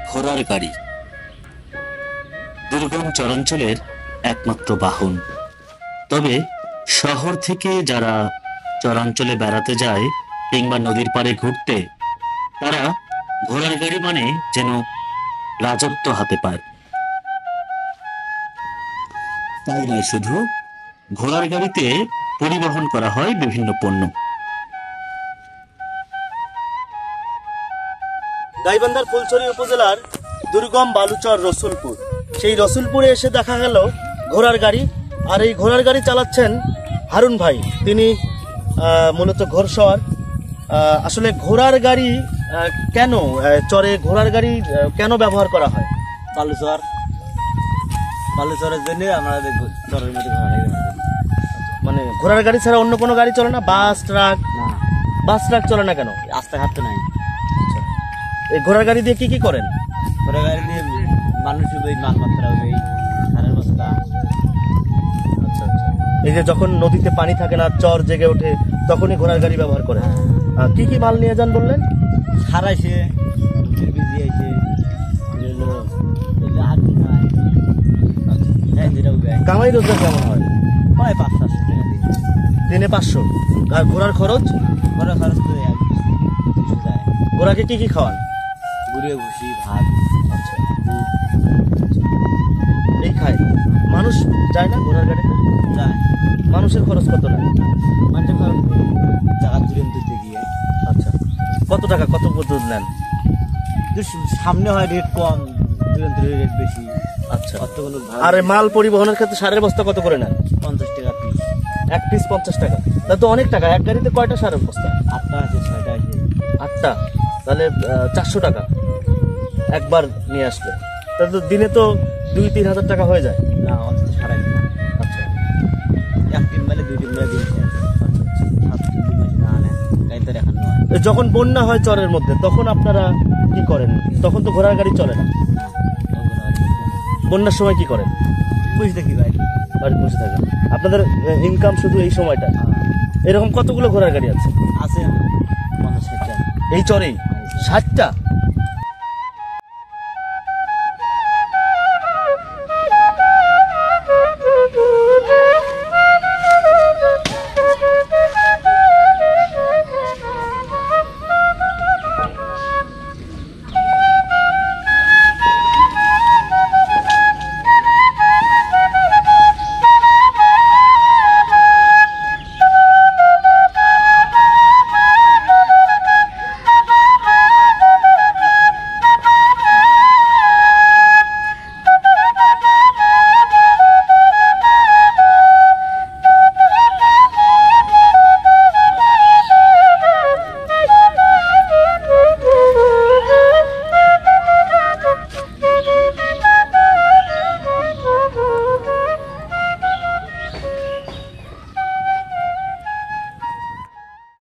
ঘোড়ার গাড়ি দুর্গম চরাঞ্চলের একমাত্র বাহন। তবে শহর থেকে যারা চরাঞ্চলে বেড়াতে যায় কিংবা নদীর পাড়ে ঘুরতে, তারা ঘোড়ার গাড়ি মানে যেন রাজত্ব হাতে পায়। তাই নয় শুধু, ঘোড়ার গাড়িতে পরিবহন করা হয় বিভিন্ন পণ্য। গাইবান্ধার ফুলছড়ি উপজেলার দুর্গম বালুচর রসুলপুর, সেই রসুলপুরে এসে দেখা গেল ঘোড়ার গাড়ি। আর এই ঘোড়ার গাড়ি চালাচ্ছেন হারুন ভাই, তিনি মূলত ঘোড়সওয়ার। আসলে ঘোড়ার গাড়ি কেন চরে ঘোড়ার গাড়ি কেন ব্যবহার করা হয়? বালুচরের জন্য আমাদের চরের মধ্যে ঘোড়া গাড়ি, মানে ঘোড়ার গাড়ি ছাড়া অন্য কোনো গাড়ি চলে না? Bus truck? না, বাস ট্রাক চলে না কেন? রাস্তাঘাট তো নাই। এই ঘোড়ার গাড়ি দিয়ে কি কি করেন? ঘোড়া গাড়ি দিয়ে মানুষ মালমাত্রা সারের বস্তা। আচ্ছা আচ্ছা। এই যে যখন নদীতে পানি থাকে না, চর জেগে ওঠে, তখনই ঘোড়ার গাড়ি ব্যবহার করেন। কি কি মাল নিয়ে যান বললেন? সার আইছে, বিজি আইছে, কামাই রোজগার কেমন হয়? প্রায় 500-700 টাকা দিনে 500। আর ঘোড়ার খরচ? ঘোড়া খরচ তো 200 যায়। ঘোড়াকে কি কি খাওয়ান? গুড়িয়ে ভুসি, ভাত। আচ্ছা, এই খায়। মানুষ যায় না ঘোড়ার গাড়িতে? যায়। মানুষের খরচ কত নেয়? মানুষের খরচ জায়গা দূরে দিতে গিয়ে। আচ্ছা, কত টাকা কত পর্যন্ত নেন? সামনে হয় রেট কম, দূরে রেট বেশি। আচ্ছা। আর মাল পরিবহনের ক্ষেত্রে সারের বস্তা কত করে নেন? 50 টাকা পিস। এক পিস 50 টাকা, তা তো অনেক টাকা। এক গাড়িতে কয়টা সারের বস্তা? 8টা আছে, 6টা আছে। 8টা, তাহলে 400 টাকা একবার নিয়ে আসলে। তাহলে তো দিনে তো 2-3 হাজার টাকা হয়ে যায়। না, অত সারাই না। আচ্ছা, 1-3 মাইলে 2-3 মাইলে দিন শেষ। গাড়িতে দেখানো হয়। যখন বন্যা হয় চরের মধ্যে, তখন আপনারা কি করেন? তখন তো ঘোড়ার গাড়ি চলে না। বন্যার সময় কি করেন? বুঝতে কি ভাই, বাড়িতে বসে থাকেন। আপনাদের ইনকাম শুধু এই সময়টা? এরকম কতগুলো ঘোড়ার গাড়ি আছে? আছে 50-60টা এই চরেই? 60টা?